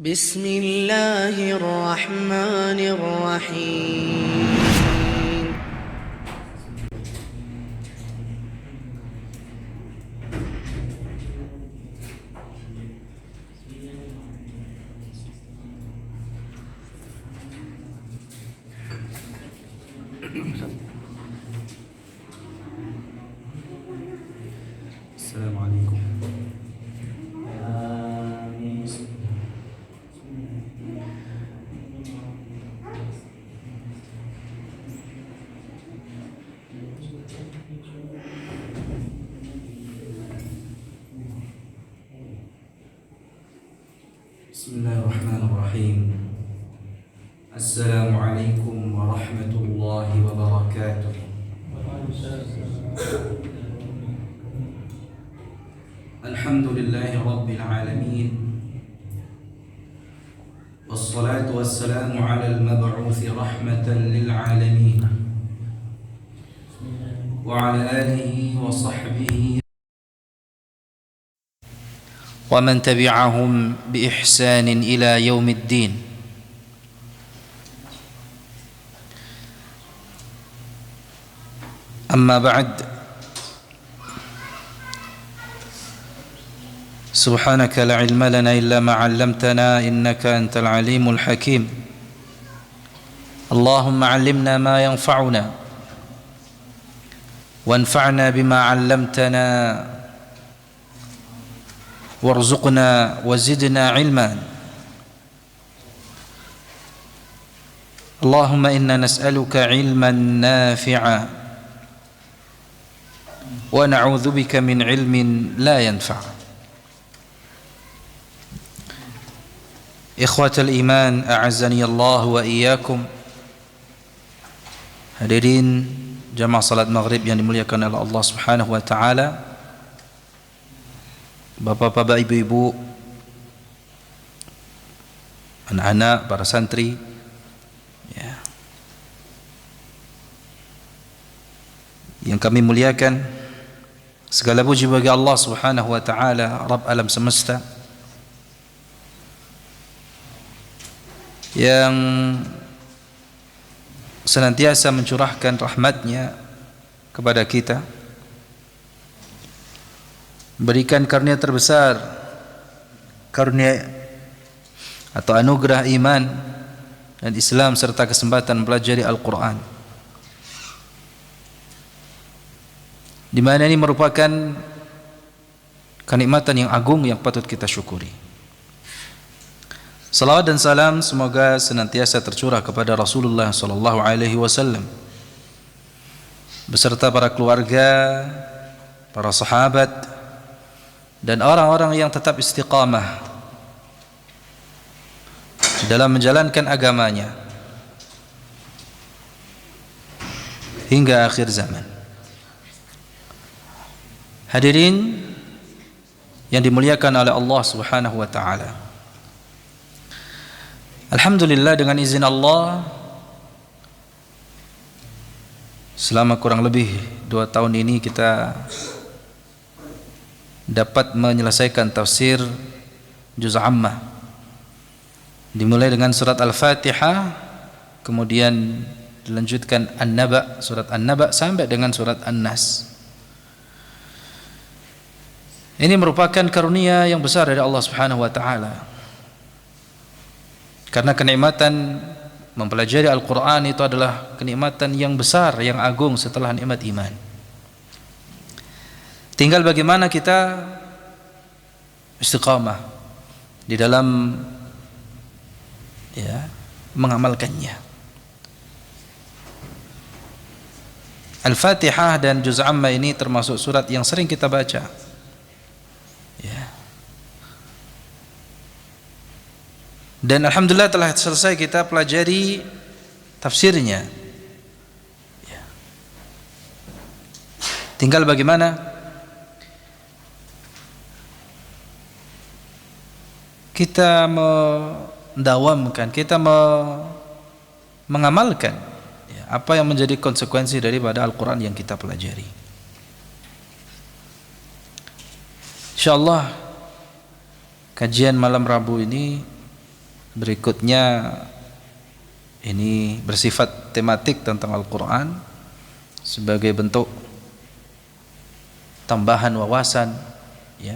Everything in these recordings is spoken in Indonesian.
بسم الله الرحمن الرحيم. السلام عليكم. بسم الله الرحمن الرحيم. السلام عليكم ورحمة الله وبركاته. الحمد لله رب العالمين، والصلاة والسلام على المبعوث رحمة للعالمين وعلى آله وصحبه ومن تبعهم بإحسان إلى يوم الدين. أما بعد، سبحانك لا علم لنا إلا ما علمتنا إنك أنت العليم الحكيم. اللهم علمنا ما ينفعنا وانفعنا بما علمتنا وارزقنا وزدنا علما. اللهم إنا نسألك علما نافعا ونعوذ بك من علم لا ينفع. إخوة الإيمان أعزني الله وإياكم. Hadirin jamaah salat maghrib yang dimuliakan oleh Allah Subhanahu wa taala, bapak-bapak, ibu-ibu, anak-anak, para santri, ya, yang kami muliakan, segala puji bagi Allah Subhanahu wa taala, Rabb alam semesta, yang senantiasa mencurahkan rahmatnya kepada kita, berikan karunia terbesar, karunia atau anugerah iman dan Islam serta kesempatan mempelajari Al-Quran, di mana ini merupakan kenikmatan yang agung yang patut kita syukuri. Salawat dan salam semoga senantiasa tercurah kepada Rasulullah sallallahu alaihi wasallam beserta para keluarga, para sahabat, dan orang-orang yang tetap istiqamah dalam menjalankan agamanya hingga akhir zaman. Hadirin yang dimuliakan oleh Allah Subhanahu wa taala, alhamdulillah, dengan izin Allah, selama kurang lebih 2 tahun ini kita dapat menyelesaikan tafsir juz ammah, dimulai dengan surat Al-Fatihah, kemudian dilanjutkan An-Naba, surat An-Naba sampai dengan surat An-Nas. Ini merupakan karunia yang besar dari Allah Subhanahu wa taala, karena kenikmatan mempelajari Al-Quran itu adalah kenikmatan yang besar, yang agung setelah nikmat iman. Tinggal bagaimana kita istiqamah di dalam mengamalkannya. Al-Fatihah dan juz amma ini termasuk surat yang sering kita baca, ya. Dan alhamdulillah telah selesai kita pelajari tafsirnya, ya. Tinggal bagaimana kita mendawamkan, kita mengamalkan, ya, apa yang menjadi konsekuensi daripada Al-Quran yang kita pelajari. InsyaAllah kajian malam Rabu ini Berikutnya ini bersifat tematik tentang Al-Quran sebagai bentuk tambahan wawasan, ya,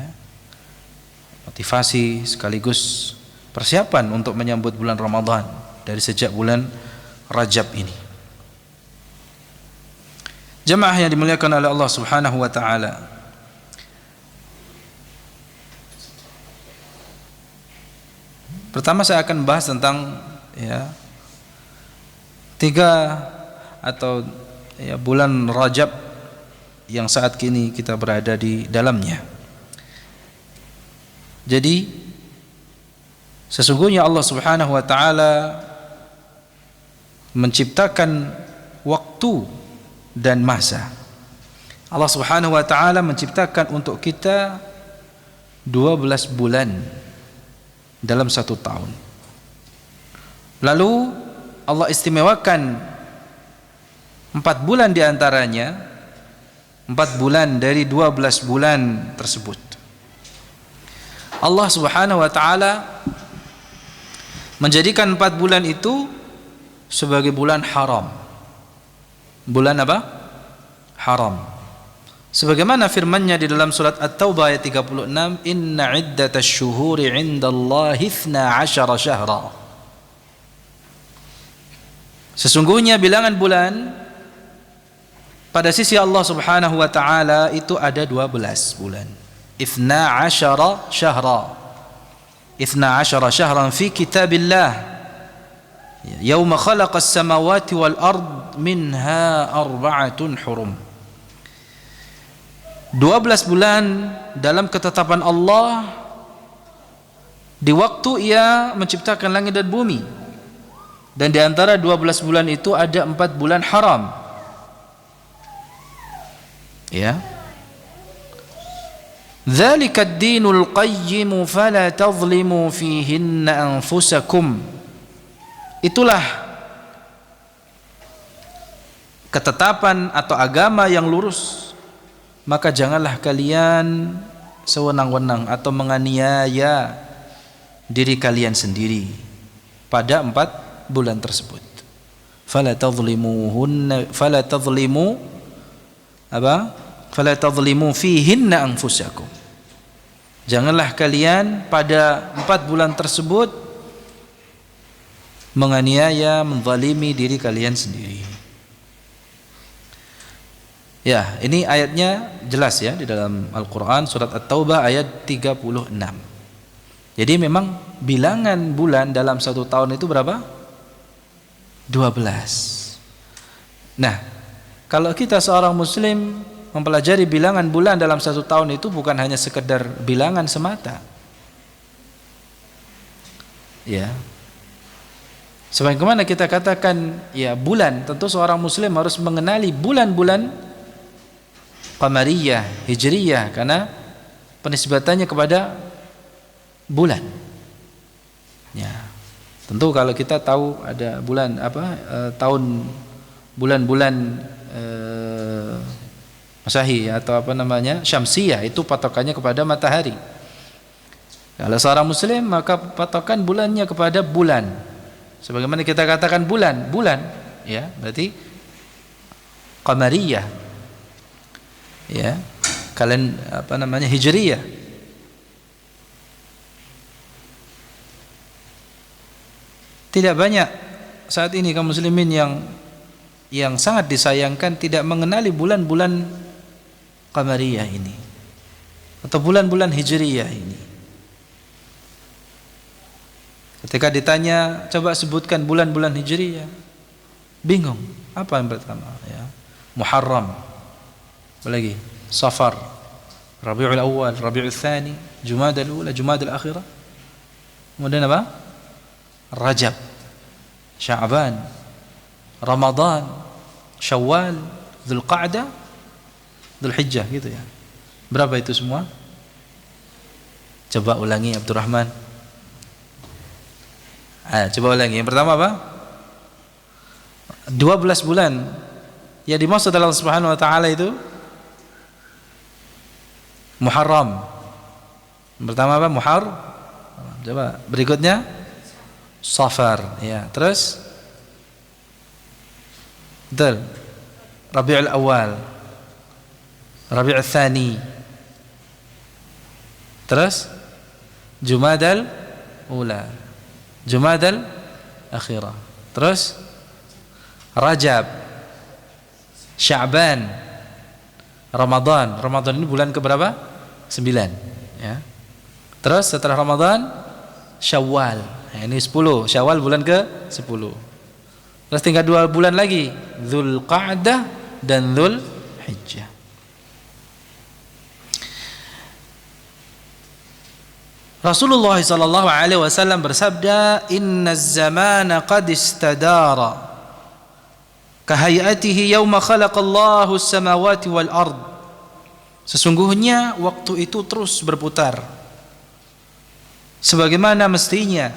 motivasi sekaligus persiapan untuk menyambut bulan Ramadan dari sejak bulan Rajab ini. Jemaah yang dimuliakan oleh Allah Subhanahu wa taala, pertama saya akan bahas tentang tiga atau bulan Rajab yang saat kini kita berada di dalamnya. Jadi sesungguhnya Allah Subhanahu wa taala menciptakan waktu dan masa. Allah Subhanahu wa taala menciptakan untuk kita 12 bulan dalam satu tahun. Lalu Allah istimewakan 4 bulan diantaranya, 4 bulan dari 12 bulan tersebut. Allah Subhanahu wa taala menjadikan 4 bulan itu sebagai bulan haram. Bulan apa? Haram. Sebagaimana firman-Nya di dalam surat At-Taubah ayat 36, "Inna 'iddatasy syuhuri 'indallahi 12 syahra." Sesungguhnya bilangan bulan pada sisi Allah Subhanahu wa taala itu ada 12 bulan. 12 syahra. 12 syahran fi kitabillah. Yauma khalaqas samawati wal ard minha arba'atun hurum. 12 bulan dalam ketetapan Allah di waktu Ia menciptakan langit dan bumi, dan di antara 12 bulan itu ada 4 bulan haram. Ya. Dzalika ad-dinul qayyim fala tadhlimu fihinna anfusakum. Itulah ketetapan atau agama yang lurus, maka janganlah kalian sewenang-wenang atau menganiaya diri kalian sendiri pada 4 bulan tersebut. Fala tadhlimu fihinna anfusakum. Janganlah kalian pada 4 bulan tersebut menganiaya, menzalimi diri kalian sendiri. Ya, ini ayatnya jelas ya di dalam Al-Quran, surat At-Taubah ayat 36. Jadi memang bilangan bulan dalam satu tahun itu berapa? 12. Nah, kalau kita seorang muslim mempelajari bilangan bulan dalam satu tahun itu bukan hanya sekedar bilangan semata. Ya. Sebagaimana kita katakan ya bulan, tentu seorang muslim harus mengenali bulan-bulan Qamariyah, Hijriyah, karena penisbatannya kepada bulan. Ya. Tentu kalau kita tahu ada bulan tahun bulan-bulan Masahi atau Syamsiyah, itu patokannya kepada matahari. Kalau seorang muslim maka patokan bulannya kepada bulan. Sebagaimana kita katakan bulan, ya, berarti Qamariyah. Ya, kalian Hijriyah. Tidak banyak saat ini kaum muslimin yang sangat disayangkan tidak mengenali bulan-bulan Qamariyah ini atau bulan-bulan Hijriyah ini. Ketika ditanya, coba sebutkan bulan-bulan Hijriyah, bingung. Apa yang pertama? Ya, Muharram. Apalagi Safar, Rabiul Awal, Rabiul Tsani, Jumadal Ula, Jumadal Akhirah. Kemudian apa? Rajab, Sya'ban, Ramadan, Syawal, Dzulqa'dah, Dzulhijjah, gitu ya. Berapa itu semua? Coba ulangi Abdurrahman. Coba ulangi. Yang pertama apa? 12 bulan. Ya dimaksud Allah Subhanahu wa taala itu Muharram. Pertama apa? Coba berikutnya Safar, ya. Terus betul, Rabiul Awal, Rabiul Tsani. Terus Jumadal Ula, Jumadal Akhirah. Terus Rajab, Sya'ban, Ramadan. Ramadan ini bulan keberapa? 9, ya. Terus setelah Ramadan Syawal. Nah, ini 10. Syawal bulan ke-10. Terus tinggal 2 bulan lagi, Dzulqa'dah dan Dzulhijjah. Rasulullah sallallahu alaihi wasallam bersabda, "Innaz zamana qad istadara kahayatihi yauma khalaqallahu as-samawati wal ard." Sesungguhnya waktu itu terus berputar sebagaimana mestinya.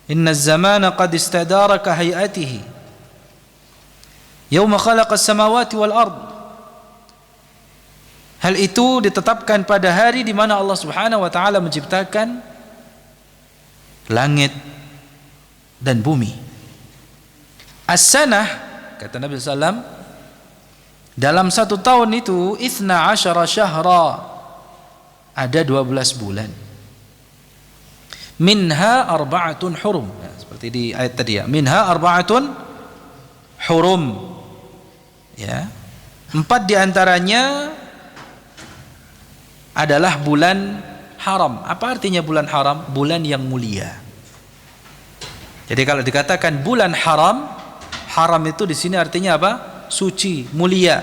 Innaz zamana qad istadara kahayatihi yauma khalaqas samawati wal ard. Hal itu ditetapkan pada hari di mana Allah Subhanahu wa taala menciptakan langit dan bumi. As-sanah, kata Nabi sallam, dalam 1 tahun itu 12 syahra, ada 12 bulan. Minha arba'atun hurum. Ya, seperti di ayat tadi ya. Minha arba'atun hurum. Ya. 4 diantaranya adalah bulan haram. Apa artinya bulan haram? Bulan yang mulia. Jadi kalau dikatakan bulan haram, haram itu di sini artinya apa? Suci, mulia.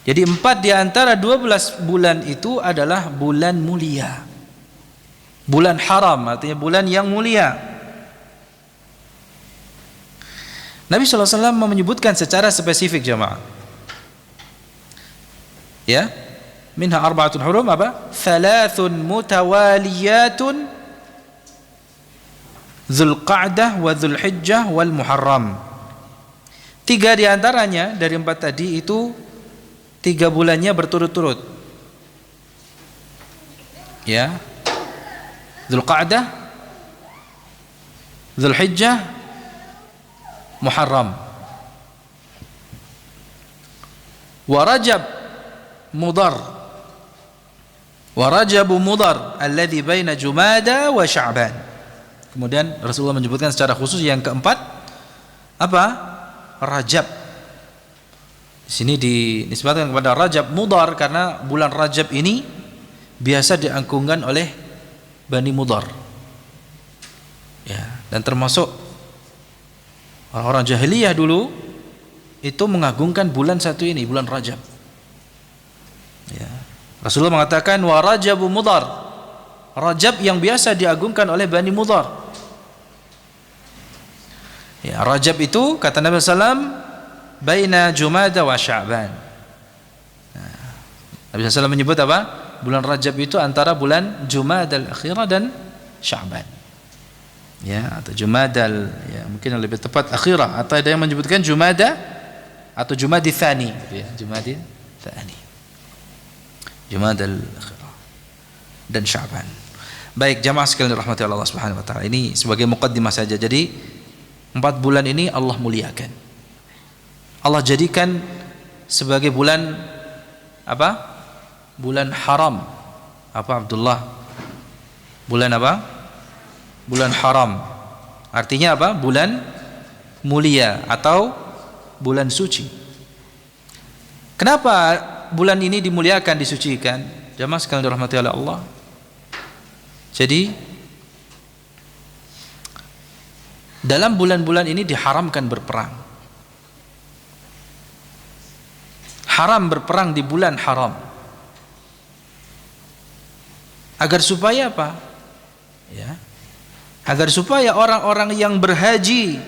Jadi 4 di antara 12 bulan itu adalah bulan mulia. Bulan haram artinya bulan yang mulia. Nabi SAW menyebutkan secara spesifik, jemaah. Ya, minha arba'atun hurum, apa? 3 mutawaliyatun, Dzulqa'dah wa Dzulhijjah wal Muharram. 3 diantaranya dari 4 tadi itu 3 bulannya berturut-turut. Ya, Dzulqa'dah, Dzulhijjah, Muharram. Wa Rajab Mudhar, wa Rajabu Mudhar alladhi baina Jumada wa Sya'ban. Kemudian Rasulullah menyebutkan secara khusus yang keempat apa? Rajab. Di sini dinisbatkan kepada Rajab Mudhar karena bulan Rajab ini biasa diagungkan oleh Bani Mudhar. Ya, dan termasuk orang-orang jahiliyah dulu itu mengagungkan bulan satu ini, bulan Rajab. Ya. Rasulullah mengatakan wa Rajabu Mudhar, Rajab yang biasa diagungkan oleh Bani Mudhar. Ya, Rajab itu kata Nabi SAW baina Jumada wa Sya'ban. Nah, Nabi SAW menyebut apa? Bulan Rajab itu antara bulan Jumadal Akhirah dan Sya'ban. Ya, atau Jumadal, ya mungkin yang lebih tepat Akhirah, atau ada yang menyebutkan Jumada atau Jumadi Tsani, gitu ya, Jumadi Tsani. Jumadal Akhirah dan Sya'ban. Baik, jamaah sekalian dirahmati Allah Subhanahu wa taala. Ini sebagai muqaddimah saja. Jadi 4 bulan ini Allah muliakan. Allah jadikan sebagai bulan apa? Bulan haram. Apa Abdullah? Bulan apa? Bulan haram. Artinya apa? Bulan mulia atau bulan suci. Kenapa bulan ini dimuliakan, disucikan? Jamaah sekalian dirahmati oleh Allah. Jadi dalam bulan-bulan ini diharamkan berperang. Haram berperang di bulan haram. Agar supaya apa? Ya. Agar supaya orang-orang yang berhaji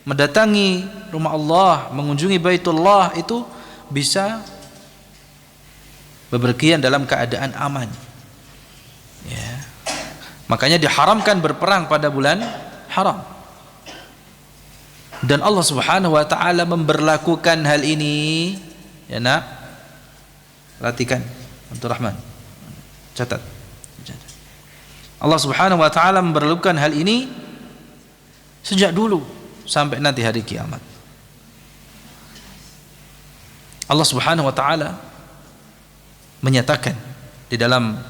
mendatangi rumah Allah, mengunjungi Baitullah itu bisa bepergian dalam keadaan aman. Ya. Makanya diharamkan berperang pada bulan haram. Dan Allah Subhanahu wa taala memberlakukan hal ini, ya nak, perhatikan Abdul Rahman, catat. Allah Subhanahu wa taala memperlukan hal ini sejak dulu sampai nanti hari kiamat. Allah Subhanahu wa taala menyatakan di dalam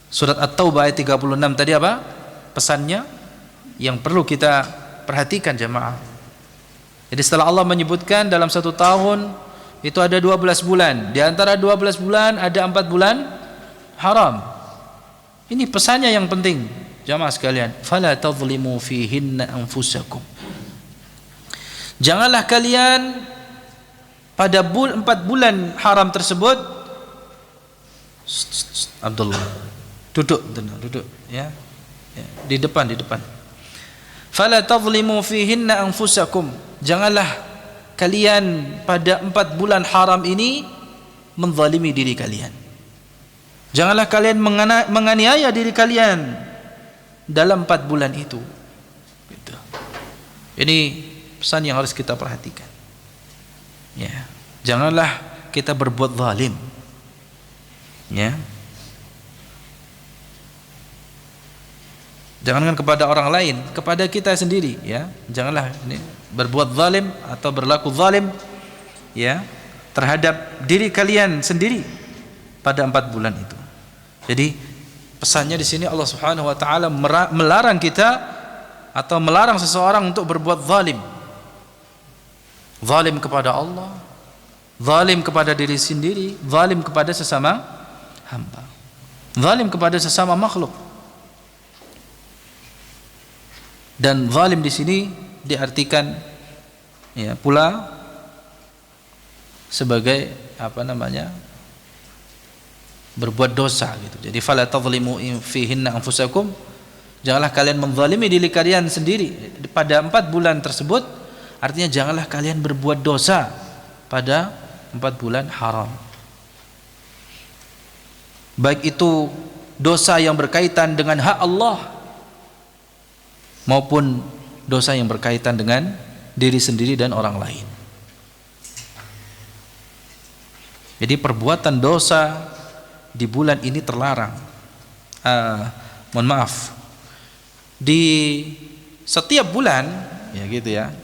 surat At-Taubah ayat 36 tadi apa? Pesannya yang perlu kita perhatikan jemaah. Jadi setelah Allah menyebutkan dalam satu tahun itu ada 12 bulan, di antara 12 bulan ada 4 bulan haram. Ini pesannya yang penting jemaah sekalian, fala tadhlimu fihinna anfusakum. Janganlah kalian pada 4 bulan haram tersebut, Abdullah duduk ya, di depan. Fala tadhlimu fihinna anfusakum. Janganlah kalian pada 4 bulan haram ini menzalimi diri kalian. Janganlah kalian menganiaya diri kalian dalam 4 bulan itu. Gitu. Ini pesan yang harus kita perhatikan. Ya, janganlah kita berbuat zalim. Ya. Jangankan kepada orang lain, kepada kita sendiri, ya. Janganlah ini berbuat zalim atau berlaku zalim, ya, terhadap diri kalian sendiri pada 4 bulan itu. Jadi pesannya di sini Allah Subhanahu wa taala melarang kita atau melarang seseorang untuk berbuat zalim. Zalim kepada Allah, zalim kepada diri sendiri, zalim kepada sesama hamba, zalim kepada sesama makhluk. Dan zalim di sini diartikan ya pula sebagai apa namanya? Berbuat dosa gitu. Jadi fala tadhlimu fihinna anfusakum. Janganlah kalian menzalimi diri kalian sendiri pada 4 bulan tersebut. Artinya janganlah kalian berbuat dosa pada 4 bulan haram. Baik itu dosa yang berkaitan dengan hak Allah maupun dosa yang berkaitan dengan diri sendiri dan orang lain. Jadi perbuatan dosa di bulan ini terlarang. Mohon maaf, di setiap bulan ya gitu ya,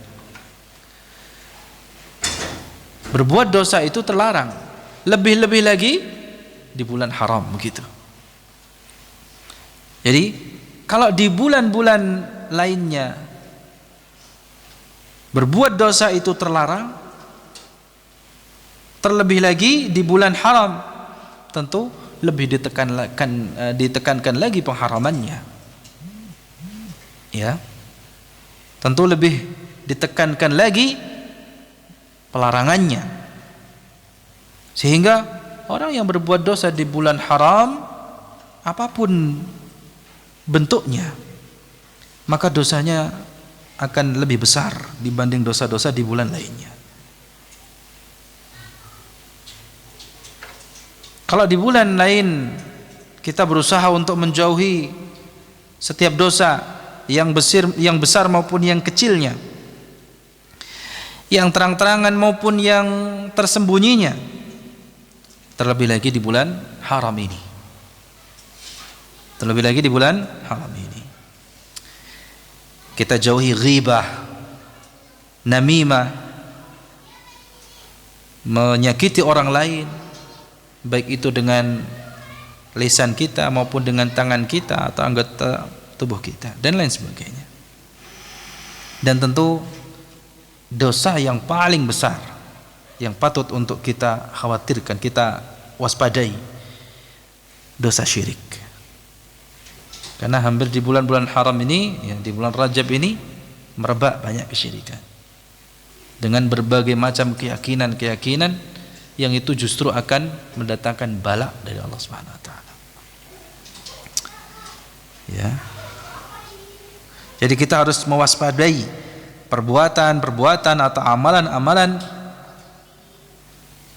berbuat dosa itu terlarang. Lebih-lebih lagi di bulan haram begitu. Jadi kalau di bulan-bulan lainnya berbuat dosa itu terlarang, terlebih lagi di bulan haram tentu lebih ditekankan lagi pengharamannya, ya, tentu lebih ditekankan lagi pelarangannya, sehingga orang yang berbuat dosa di bulan haram apapun bentuknya maka dosanya akan lebih besar dibanding dosa-dosa di bulan lainnya. Kalau di bulan lain kita berusaha untuk menjauhi setiap dosa yang besar maupun yang kecilnya, yang terang-terangan maupun yang tersembunyinya, terlebih lagi di bulan haram ini. Terlebih lagi di bulan haram ini. Kita jauhi ghibah, namimah, menyakiti orang lain, baik itu dengan lisan kita maupun dengan tangan kita atau anggota tubuh kita dan lain sebagainya. Dan tentu dosa yang paling besar yang patut untuk kita khawatirkan, kita waspadai, dosa syirik. Karena hampir di bulan-bulan haram ini, ya, di bulan Rajab ini merebak banyak kesyirikan dengan berbagai macam keyakinan yang itu justru akan mendatangkan bala dari Allah Subhanahu wa taala. Ya. Jadi kita harus mewaspadai perbuatan-perbuatan atau amalan-amalan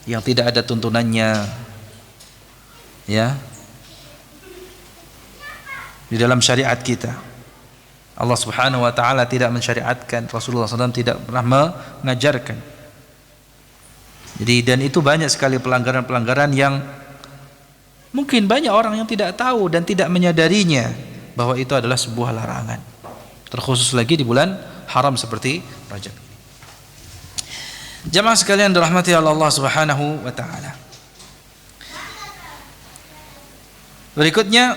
yang tidak ada tuntunannya, ya, di dalam syariat kita. Allah Subhanahu wa taala tidak mensyariatkan, Rasulullah SAW tidak pernah mengajarkan. Jadi dan itu banyak sekali pelanggaran-pelanggaran yang mungkin banyak orang yang tidak tahu dan tidak menyadarinya, bahwa itu adalah sebuah larangan, terkhusus lagi di bulan haram seperti Rajab. Jamaah sekalian dirahmati Allah Subhanahu wa taala. Berikutnya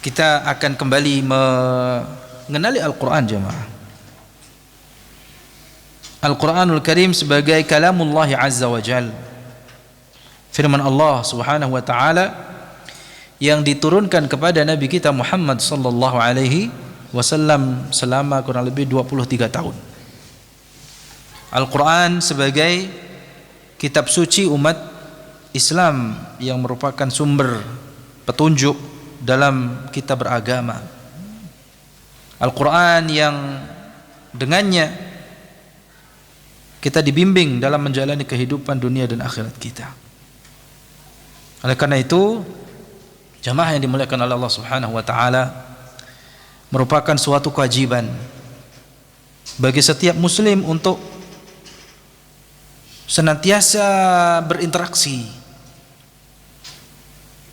kita akan kembali mengenali Al-Qur'an jamaah. Al-Qur'anul Karim sebagai kalamullah azza wa jalla, firman Allah Subhanahu wa taala yang diturunkan kepada Nabi kita Muhammad sallallahu alaihi wasallam selama kurang lebih 23 tahun. Al-Qur'an sebagai kitab suci umat Islam yang merupakan sumber petunjuk dalam kita beragama. Al-Qur'an yang dengannya kita dibimbing dalam menjalani kehidupan dunia dan akhirat kita. Oleh karena itu, jamaah yang dimuliakan oleh Allah Subhanahu wa taala, merupakan suatu kewajiban bagi setiap muslim untuk senantiasa berinteraksi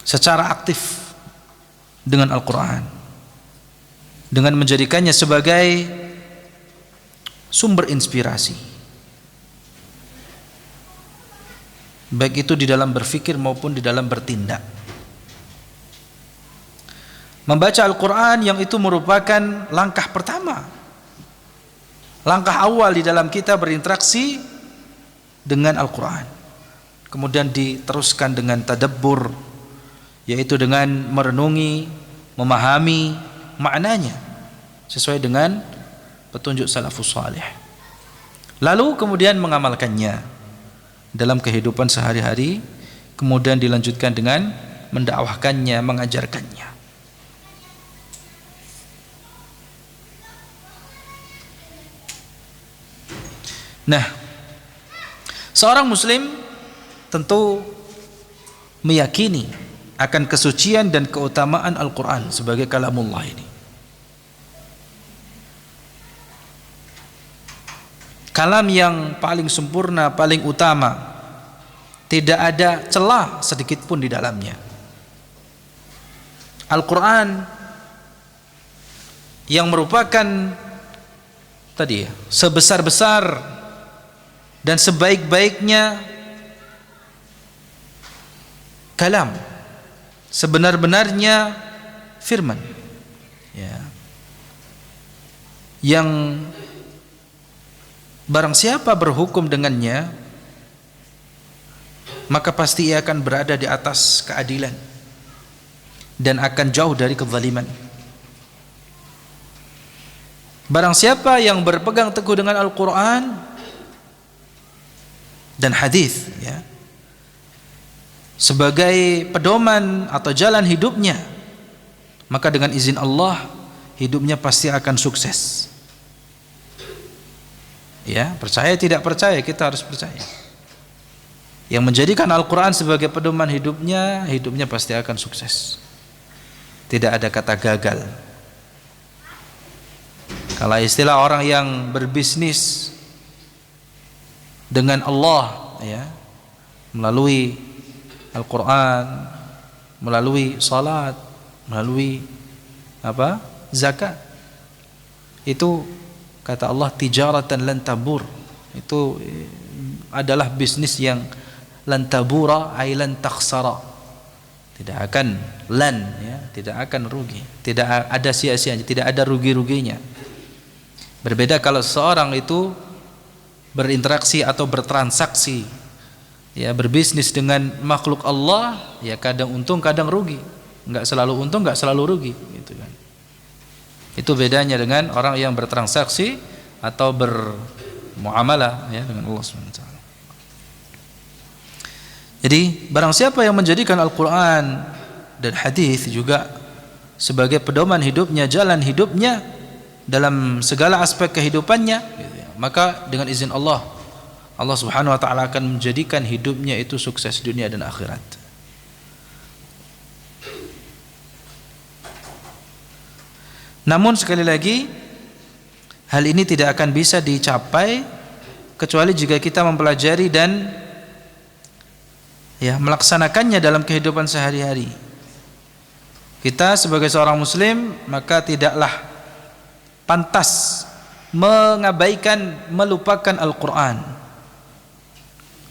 secara aktif dengan Al-Qur'an, dengan menjadikannya sebagai sumber inspirasi, baik itu di dalam berfikir maupun di dalam bertindak. Membaca Al-Quran yang itu merupakan langkah pertama, langkah awal di dalam kita berinteraksi dengan Al-Quran. Kemudian diteruskan dengan tadabbur, yaitu dengan merenungi, memahami maknanya sesuai dengan petunjuk salafus salih, lalu kemudian mengamalkannya dalam kehidupan sehari-hari, kemudian dilanjutkan dengan mendakwahkannya, mengajarkannya. Nah, seorang muslim tentu meyakini akan kesucian dan keutamaan Al-Quran sebagai kalamullah ini. Kalam yang paling sempurna, paling utama, tidak ada celah sedikit pun di dalamnya. Al-Quran yang merupakan tadi sebesar-besar dan sebaik-baiknya kalam, sebenar-benarnya firman, ya, yang barang siapa berhukum dengannya, maka pasti ia akan berada di atas keadilan dan akan jauh dari kezaliman. Barang siapa yang berpegang teguh dengan Al-Quran dan hadis, ya, sebagai pedoman atau jalan hidupnya, maka dengan izin Allah hidupnya pasti akan sukses. Ya, percaya tidak percaya, kita harus percaya. Yang menjadikan Al-Quran sebagai pedoman hidupnya, hidupnya pasti akan sukses. Tidak ada kata gagal. Kalau istilah orang yang berbisnis dengan Allah, ya, melalui Al-Quran, melalui salat, melalui apa? Zakat, itu kata Allah tijaratan lan tabur, itu adalah bisnis yang lan tabura ay lan takhsara, tidak akan lan, ya, tidak akan rugi, tidak ada sia-sianya, tidak ada rugi-ruginya. Berbeda kalau seorang itu berinteraksi atau bertransaksi, ya, berbisnis dengan makhluk Allah, ya, kadang untung kadang rugi, enggak selalu untung, enggak selalu rugi, gitu kan. Itu bedanya dengan orang yang bertransaksi atau bermuamalah, ya, dengan Allah SWT. Jadi barang siapa yang menjadikan Al-Quran dan hadis juga sebagai pedoman hidupnya, jalan hidupnya dalam segala aspek kehidupannya, maka dengan izin Allah, Allah Subhanahu wa taala akan menjadikan hidupnya itu sukses dunia dan akhirat. Namun sekali lagi, hal ini tidak akan bisa dicapai kecuali jika kita mempelajari dan, ya, melaksanakannya dalam kehidupan sehari-hari. Kita sebagai seorang muslim maka tidaklah pantas mengabaikan, melupakan Al-Quran,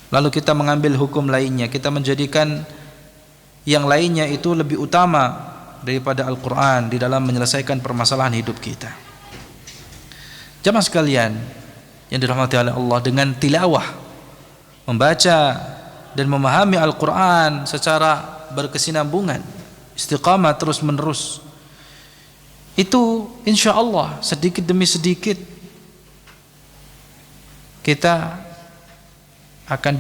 lalu kita mengambil hukum lainnya, kita menjadikan yang lainnya itu lebih utama daripada Al-Quran di dalam menyelesaikan permasalahan hidup kita. Jamaah sekalian yang dirahmati oleh Allah, dengan tilawah, membaca dan memahami Al-Quran secara berkesinambungan, istiqamah terus menerus, itu insya Allah sedikit demi sedikit kita akan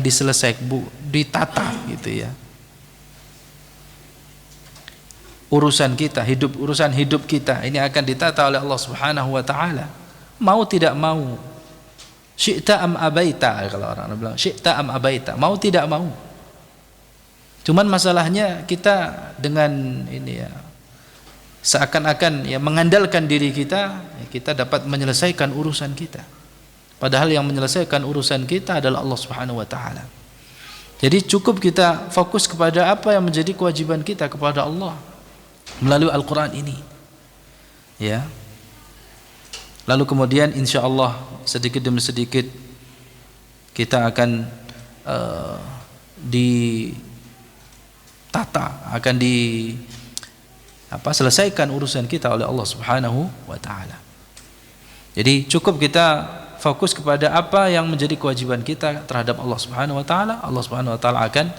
diselesaikan, ditata gitu ya, urusan hidup kita ini akan ditata oleh Allah Subhanahu wa taala, mau tidak mau, syi'ta am abaita, kalau orang bilang syi'ta am abaita, mau tidak mau. Cuman masalahnya kita dengan ini ya, seakan-akan ya mengandalkan diri kita, ya, kita dapat menyelesaikan urusan kita. Padahal yang menyelesaikan urusan kita adalah Allah Subhanahu wa taala. Jadi cukup kita fokus kepada apa yang menjadi kewajiban kita kepada Allah melalui Al-Qur'an ini. Ya. Lalu kemudian insyaallah sedikit demi sedikit kita akan selesaikan urusan kita oleh Allah Subhanahu wa taala. Jadi cukup kita fokus kepada apa yang menjadi kewajiban kita terhadap Allah Subhanahu wa taala. Allah Subhanahu wa taala akan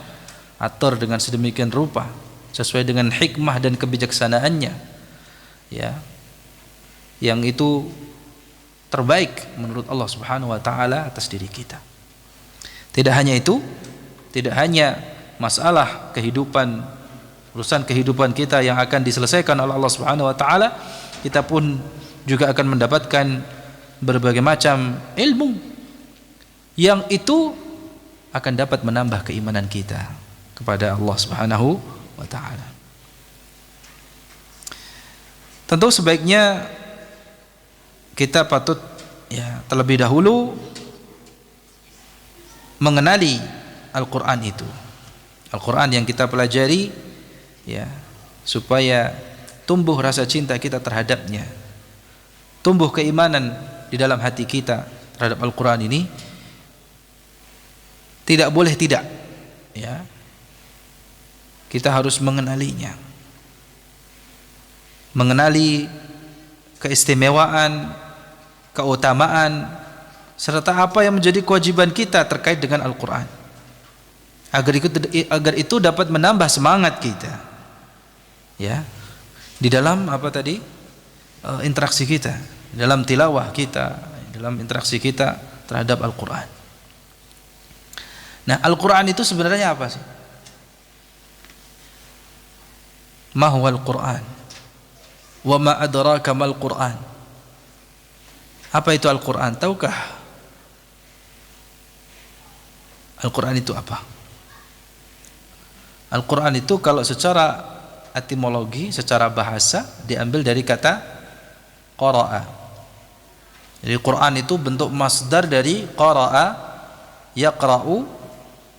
atur dengan sedemikian rupa sesuai dengan hikmah dan kebijaksanaannya. Ya. Yang itu terbaik menurut Allah Subhanahu wa taala atas diri kita. Tidak hanya itu, tidak hanya masalah kehidupan, urusan kehidupan kita yang akan diselesaikan oleh Allah Subhanahu wa taala, kita pun juga akan mendapatkan berbagai macam ilmu yang itu akan dapat menambah keimanan kita kepada Allah Subhanahu wa taala. Tentu sebaiknya kita patut ya terlebih dahulu mengenali Al-Qur'an itu. Al-Qur'an yang kita pelajari ya, supaya tumbuh rasa cinta kita terhadapnya, tumbuh keimanan di dalam hati kita terhadap Al-Quran ini. Tidak boleh tidak ya, kita harus mengenalinya, mengenali keistimewaan, keutamaan serta apa yang menjadi kewajiban kita terkait dengan Al-Quran, agar itu dapat menambah semangat kita ya di dalam interaksi kita, dalam tilawah kita, dalam interaksi kita terhadap Al-Quran. Nah, Al-Quran itu sebenarnya apa sih? Ma huwa Al-Quran? Wa ma adraka mal Quran? Apa itu Al-Quran? Tahukah Al-Quran itu apa? Al-Quran itu kalau secara etimologi, secara bahasa diambil dari kata qara'a. Jadi Quran itu bentuk masdar dari qara'a yaqra'u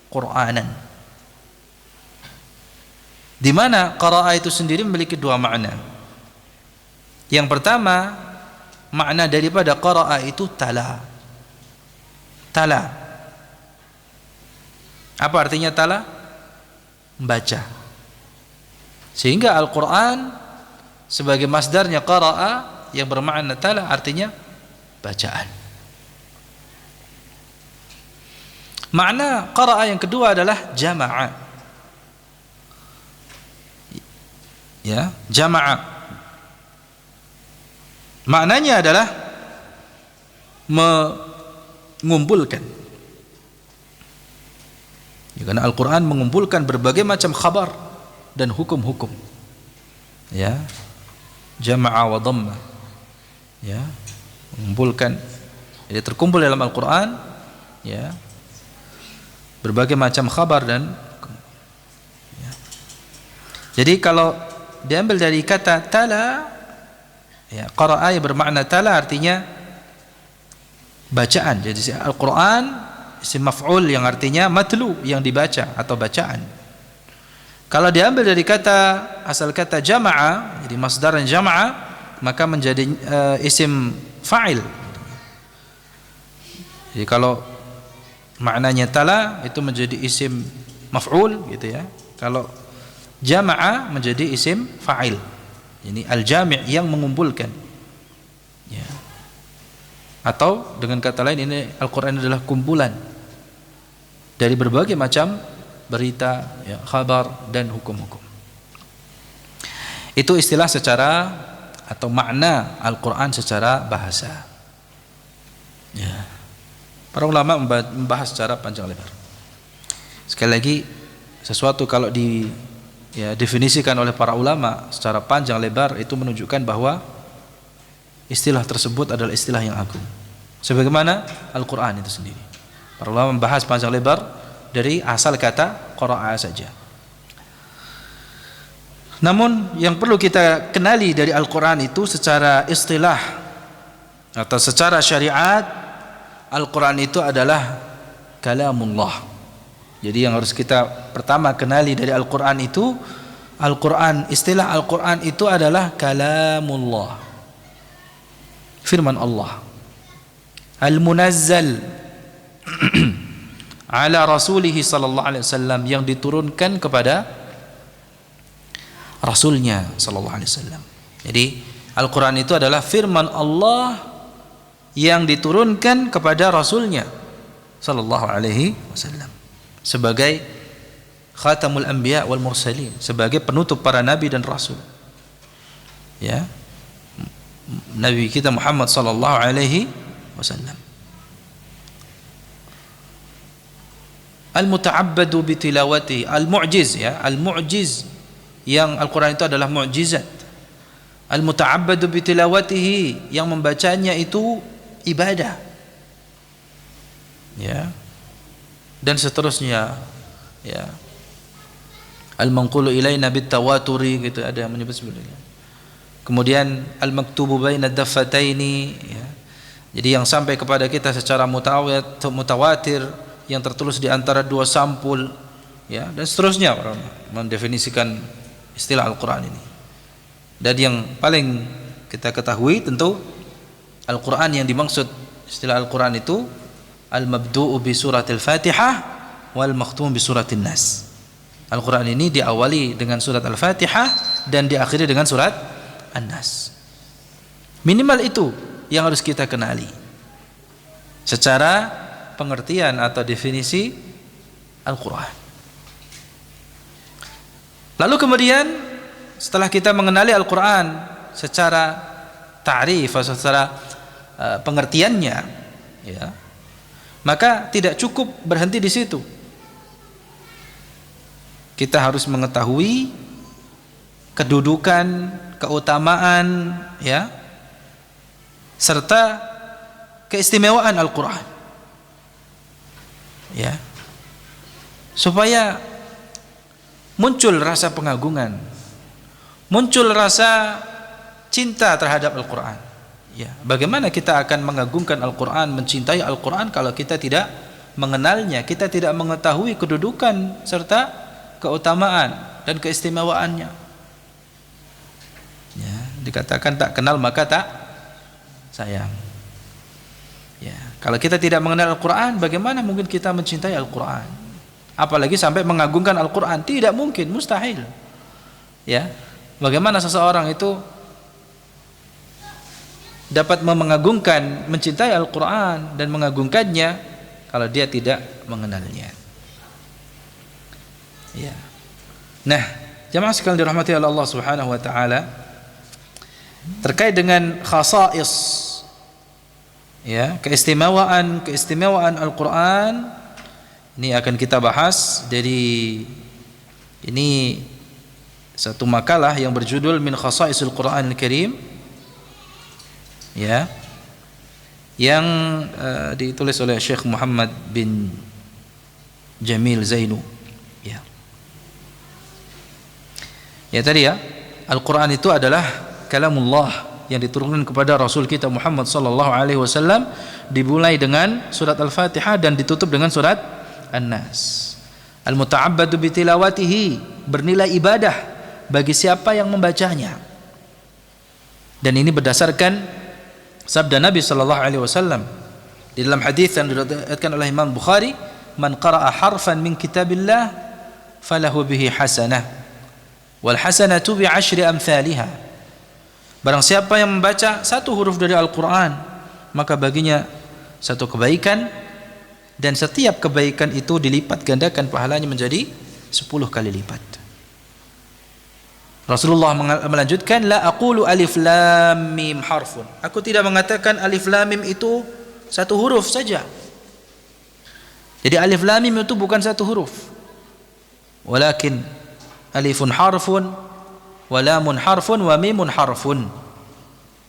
Qur'anan, di mana qara'a itu sendiri memiliki dua makna. Yang pertama, makna daripada qara'a itu tala. Tala. Apa artinya tala? Membaca. Sehingga Al-Quran sebagai masdarnya qara'a yang bermakna tala artinya bacaan. Makna qara'a yang kedua adalah jama'a. Ya, jama'a. Maknanya adalah mengumpulkan. Ya, karena Al-Quran mengumpulkan berbagai macam khabar dan hukum-hukum. Ya, jama'a wa dhamma. Ya, mengumpulkan. Jadi terkumpul dalam Al-Quran ya berbagai macam khabar dan ya. Jadi kalau diambil dari kata tala ya, qara'a yang bermakna tala artinya bacaan. Jadi Al-Quran isim maf'ul yang artinya matlu, yang dibaca atau bacaan. Kalau diambil dari asal kata jama'a, jadi masdar jama'a, maka menjadi isim fa'il. Jadi kalau maknanya tala itu menjadi isim maf'ul gitu ya. Kalau jama'a menjadi isim fa'il. Ini al-jami' yang mengumpulkan. Ya. Atau dengan kata lain, ini Al-Qur'an adalah kumpulan dari berbagai macam berita, ya, khabar dan hukum-hukum. Itu istilah secara atau makna Al-Qur'an secara bahasa. Ya. Para ulama membahas secara panjang lebar. Sekali lagi, sesuatu kalau definisikan oleh para ulama secara panjang lebar, itu menunjukkan bahwa istilah tersebut adalah istilah yang agung. Sebagaimana Al-Qur'an itu sendiri. Para ulama membahas panjang lebar dari asal kata qara'a saja. Namun yang perlu kita kenali dari Al-Qur'an itu secara istilah atau secara syariat, Al-Qur'an itu adalah kalamullah. Jadi yang harus kita pertama kenali dari Al-Qur'an itu, istilah Al-Qur'an itu adalah kalamullah, firman Allah, al-munazzal ala rasulih sallallahu alaihi wasallam, yang diturunkan kepada rasulnya sallallahu alaihi wasallam. Jadi Al-Qur'an itu adalah firman Allah yang diturunkan kepada rasulnya sallallahu alaihi wasallam sebagai khatamul anbiya wal mursalin, sebagai penutup para nabi dan rasul. Ya. Nabi kita Muhammad sallallahu alaihi wasallam. Al-muta'abbadu bitilawati, al-mu'jiz, ya, al-mu'jiz, yang Al-Qur'an itu adalah mu'jizat. Al-muta'abbadu bitilawatihi, yang membacanya itu ibadah. Ya. Dan seterusnya, ya. Al-manqulu ilaina bitawaturi, gitu, ada yang menyebut sebelumnya. Kemudian al-maktubu baina daffataini, ya. Jadi yang sampai kepada kita secara mutawatir, yang tertulis di antara dua sampul, ya, dan seterusnya, orang mendefinisikan istilah Al-Qur'an ini. Dan yang paling kita ketahui tentu Al-Qur'an yang dimaksud istilah Al-Qur'an itu al-mabdu'u bi suratil Fatihah wal makhtum bi suratin Nas. Al-Qur'an ini diawali dengan surat Al-Fatihah dan diakhiri dengan surat An-Nas. Minimal itu yang harus kita kenali secara pengertian atau definisi Al-Qur'an. Lalu kemudian setelah kita mengenali Al-Qur'an secara ta'rif atau secara pengertiannya, ya, maka tidak cukup berhenti di situ. Kita harus mengetahui kedudukan, keutamaan, ya, serta keistimewaan Al-Qur'an. Ya, supaya muncul rasa pengagungan, muncul rasa cinta terhadap Al-Qur'an. Ya, bagaimana kita akan mengagungkan Al-Qur'an, mencintai Al-Qur'an kalau kita tidak mengenalnya, kita tidak mengetahui kedudukan serta keutamaan dan keistimewaannya. Ya, dikatakan tak kenal maka tak sayang. Ya, kalau kita tidak mengenal Al-Qur'an, bagaimana mungkin kita mencintai Al-Qur'an? Apalagi sampai mengagungkan Al-Qur'an, tidak mungkin, mustahil. Ya, bagaimana seseorang itu dapat mengagungkan, mencintai Al-Qur'an dan mengagungkannya kalau dia tidak mengenalnya? Ya. Nah, jamaah sekalian dirahmati oleh Allah Subhanahu wa taala, terkait dengan khasais, ya, keistimewaan Al-Qur'an, ini akan kita bahas dari ini satu makalah yang berjudul Min Khasaisil Qur'anil Karim, ya, yang ditulis oleh Syekh Muhammad bin Jamil Zainu. Ya. Ya, tadi, ya, Al-Qur'an itu adalah kalamullah yang diturunkan kepada Rasul kita Muhammad sallallahu alaihi wasallam, dimulai dengan surat Al-Fatihah dan ditutup dengan surat An-Nas. Al-muta'abbadu bitilawatihi, bernilai ibadah bagi siapa yang membacanya. Dan ini berdasarkan sabda Nabi sallallahu alaihi wasallam di dalam hadis yang diriwayatkan oleh Imam Bukhari, "Man qara'a harfan min kitabillah falahu bihi hasanah wal hasanatu bi 'ashri amsalha." Barang siapa yang membaca satu huruf dari Al-Qur'an, maka baginya satu kebaikan, dan setiap kebaikan itu dilipat gandakan pahalanya menjadi 10 kali lipat. Rasulullah melanjutkan, la aqulu alif lam mim harfun. Aku tidak mengatakan alif lam mim itu satu huruf saja. Jadi alif lam mim itu bukan satu huruf. Walakin alifun harfun wa lamun harfun wa mimun harfun.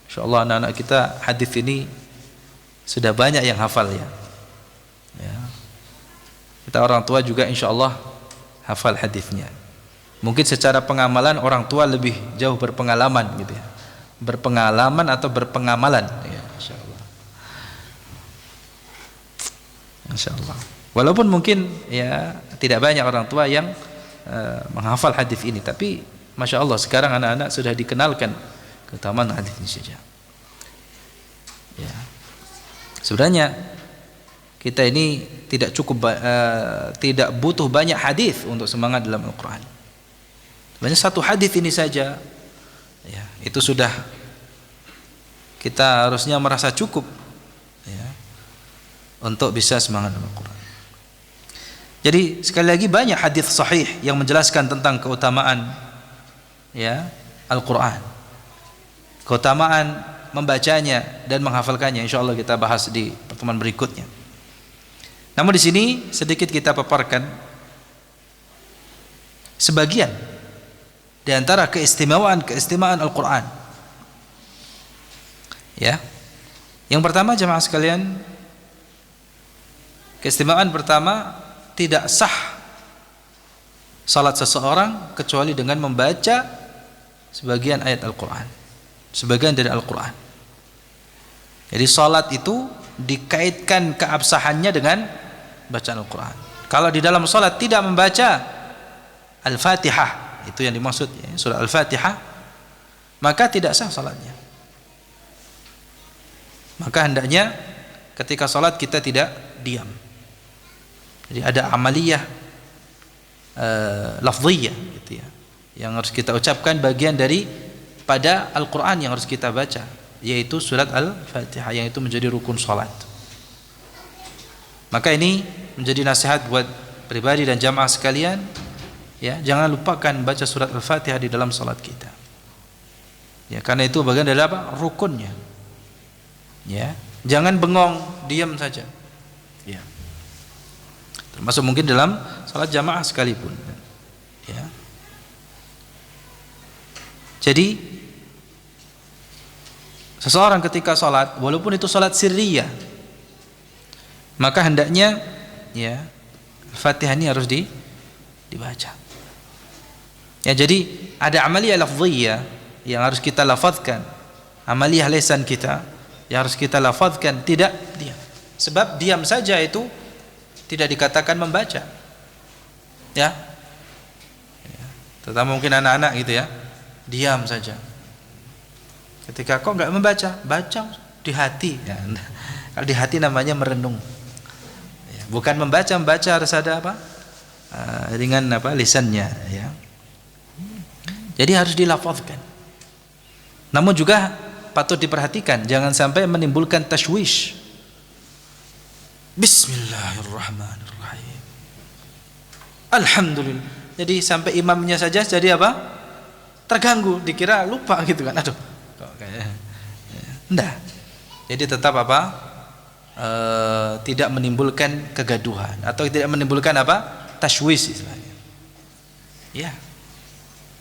Insyaallah anak-anak kita hadis ini sudah banyak yang hafal ya. Kita orang tua juga insyaallah hafal hadisnya. Mungkin secara pengamalan orang tua lebih jauh berpengalaman gitu ya. Berpengalaman atau berpengamalan ya, insyaallah. Insyaallah. Walaupun mungkin ya tidak banyak orang tua yang menghafal hadis ini, tapi masya Allah sekarang anak-anak sudah dikenalkan keutamaan hadis ini saja. Ya. Sebenarnya kita ini tidak cukup tidak butuh banyak hadis untuk semangat dalam Al-Qur'an. Banyak satu hadis ini saja ya, itu sudah kita harusnya merasa cukup ya, untuk bisa semangat dalam Al-Qur'an. Jadi sekali lagi banyak hadis sahih yang menjelaskan tentang keutamaan ya Al-Qur'an. Keutamaan membacanya dan menghafalkannya, insyaallah kita bahas di pertemuan berikutnya. Namun di sini sedikit kita paparkan sebagian di antara keistimewaan Al-Qur'an. Ya. Yang pertama jemaah sekalian, keistimewaan pertama, tidak sah salat seseorang kecuali dengan membaca sebagian ayat Al-Qur'an, sebagian dari Al-Qur'an. Jadi salat itu dikaitkan keabsahannya dengan bacaan Al-Qur'an. Kalau di dalam salat tidak membaca Al-Fatihah, itu yang dimaksud ya, surah Al-Fatihah, maka tidak sah salatnya. Maka hendaknya ketika salat kita tidak diam. Jadi ada amaliyah lafziyah gitu ya, yang harus kita ucapkan bagian dari pada Al-Qur'an yang harus kita baca, yaitu surat Al-Fatihah, yang itu menjadi rukun salat. Maka ini menjadi nasihat buat pribadi dan jamaah sekalian ya, jangan lupakan baca surat Al-Fatihah di dalam salat kita. Ya, karena itu bagian dari apa? Rukunnya. Ya, jangan bengong, diam saja. Ya. Termasuk mungkin dalam salat jamaah sekalipun. Ya. Jadi seseorang ketika salat, walaupun itu salat sirriyah, maka hendaknya ya Al-Fatihah ini harus dibaca. Ya, jadi ada amaliyah lafziyah yang harus kita lafazkan, amaliyah lisan kita yang harus kita lafazkan, tidak diam. Sebab diam saja itu tidak dikatakan membaca. Ya. Terutama mungkin anak-anak gitu ya, diam saja. Ketika kok enggak membaca, baca di hati ya. Kalau di hati namanya merenung. Ya, bukan membaca harus ada apa? Dengan apa? Lisannya ya. Jadi harus dilafazkan. Namun juga patut diperhatikan, jangan sampai menimbulkan tashwish. Bismillahirrahmanirrahim. Alhamdulillah. Jadi sampai imamnya saja jadi apa? Terganggu, dikira lupa gitu kan. Aduh. Kok kayak enggak. Jadi tetap apa? Tidak menimbulkan kegaduhan atau tidak menimbulkan apa? Tashwish istilahnya. Ya.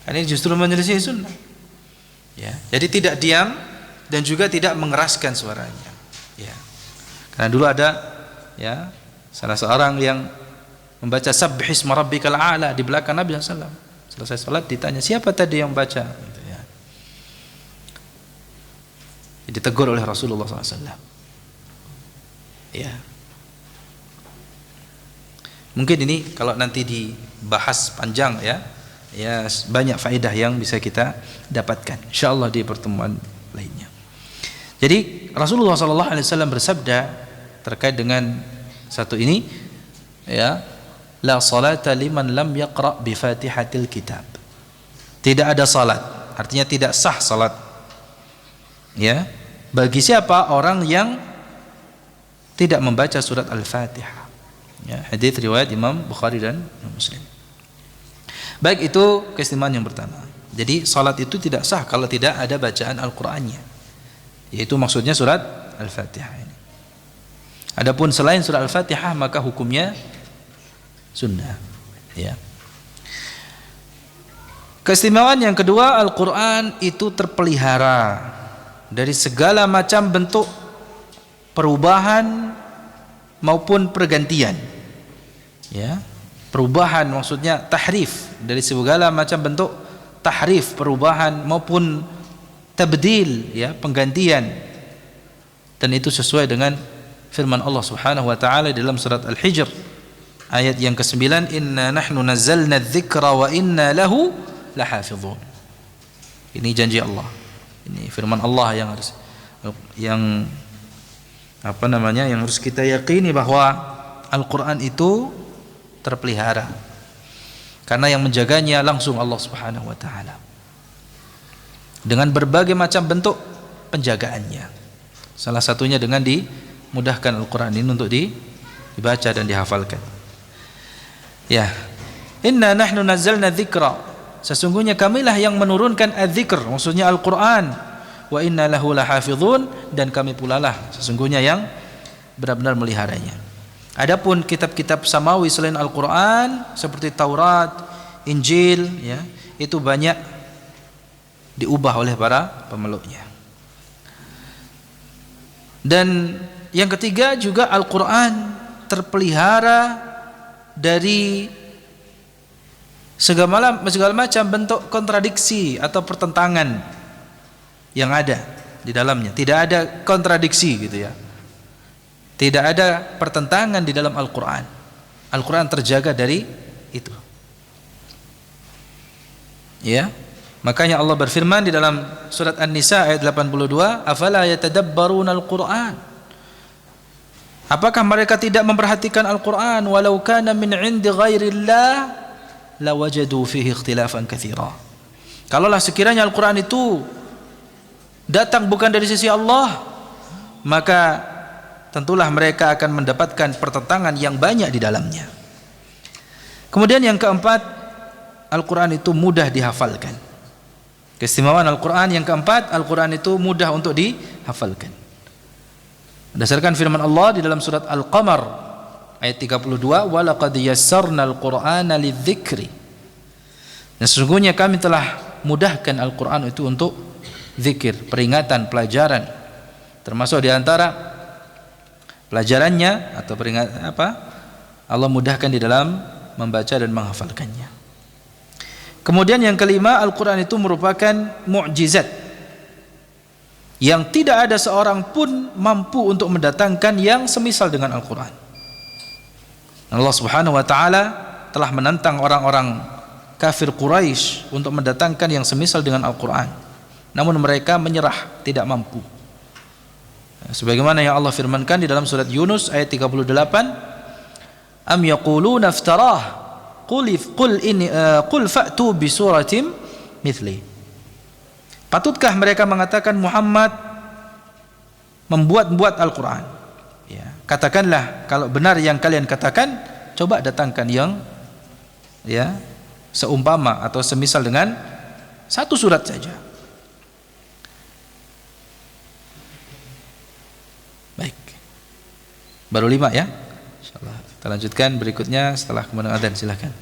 Ini justru menyelisih sunnah. Ya. Jadi tidak diam dan juga tidak mengeraskan suaranya. Ya. Karena dulu ada ya salah seorang yang membaca Sabbihisma rabbikal a'la di belakang Nabi SAW. Selesai salat ditanya, siapa tadi yang baca? Gitu ya. Ditegur oleh Rasulullah SAW. Ya. Mungkin ini kalau nanti dibahas panjang ya, ya banyak faedah yang bisa kita dapatkan insyaallah di pertemuan lainnya. Jadi Rasulullah SAW bersabda terkait dengan satu ini, ya, la salata liman lam yaqra bi Fatihatil Kitab. Tidak ada salat, artinya tidak sah salat, ya, bagi siapa orang yang tidak membaca surat Al-Fatihah. Ya, hadis riwayat Imam Bukhari dan Muslim. Baik, itu keistimewaan yang pertama. Jadi salat itu tidak sah kalau tidak ada bacaan Al-Qur'annya. Yaitu maksudnya surat Al-Fatihah ini. Adapun selain surat Al-Fatihah maka hukumnya sunnah, ya. Keistimewaan yang kedua, Al-Qur'an itu terpelihara dari segala macam bentuk perubahan maupun pergantian. Ya. Perubahan maksudnya tahrif, dari segala macam bentuk tahrif, perubahan maupun tabdil, ya, penggantian. Dan itu sesuai dengan firman Allah Subhanahu wa taala dalam surat Al-Hijr ayat yang ke-9, inna nahnu nazzalna dzikra wa inna lahu lahafizun. Ini janji Allah. Ini firman Allah yang harus yang harus kita yakini bahwa Al-Qur'an itu terpelihara karena yang menjaganya langsung Allah Subhanahu wa taala dengan berbagai macam bentuk penjagaannya. Salah satunya dengan dimudahkan Al-Qur'an ini untuk dibaca dan dihafalkan. Ya. Inna nahnu nazzalna dzikra, sesungguhnya kamilah yang menurunkan adz-dzikr, maksudnya Al-Qur'an, wa inna lahu lahafizun, dan kami pula lah sesungguhnya yang benar-benar meliharanya. Adapun kitab-kitab samawi selain Al-Qur'an seperti Taurat, Injil, ya, itu banyak diubah oleh para pemeluknya. Dan yang ketiga juga Al-Qur'an terpelihara dari segala macam bentuk kontradiksi atau pertentangan yang ada di dalamnya. Tidak ada kontradiksi gitu ya. Tidak ada pertentangan di dalam Al-Qur'an. Al-Qur'an terjaga dari itu. Ya. Makanya Allah berfirman di dalam surat An-Nisa ayat 82, afala yatadabbaruna al-Qur'an? Apakah mereka tidak memperhatikan Al-Qur'an, walau kana min 'indi ghairillah lawajadu fihi ikhtilafan katsira. Kalaulah sekiranya Al-Qur'an itu datang bukan dari sisi Allah, maka tentulah mereka akan mendapatkan pertentangan yang banyak di dalamnya. Kemudian yang keempat, Al-Qur'an itu mudah dihafalkan. Keistimewaan Al-Qur'an yang keempat, Al-Qur'an itu mudah untuk dihafalkan. Berdasarkan firman Allah di dalam surat Al-Qamar ayat 32, wa laqad yassarnal Qur'ana lidzikri. Dan sesungguhnya kami telah mudahkan Al-Qur'an itu untuk zikir, peringatan, pelajaran. Termasuk di antara pelajarannya atau peringatan Allah mudahkan di dalam membaca dan menghafalkannya. Kemudian yang kelima, Al-Qur'an itu merupakan mukjizat yang tidak ada seorang pun mampu untuk mendatangkan yang semisal dengan Al-Qur'an. Allah Subhanahu wa taala telah menantang orang-orang kafir Quraisy untuk mendatangkan yang semisal dengan Al-Qur'an. Namun mereka menyerah, tidak mampu. Sebagaimana yang Allah firmankan di dalam surat Yunus ayat 38, am yaquluna iftarah qul fa'tu bi suratin mithli. Patutkah mereka mengatakan Muhammad membuat-buat Al-Qur'an? Ya, katakanlah kalau benar yang kalian katakan, coba datangkan yang seumpama atau semisal dengan satu surat saja. Baik. Baru 5 ya. Insyaallah kita lanjutkan berikutnya setelah kemenangan adzan, silakan.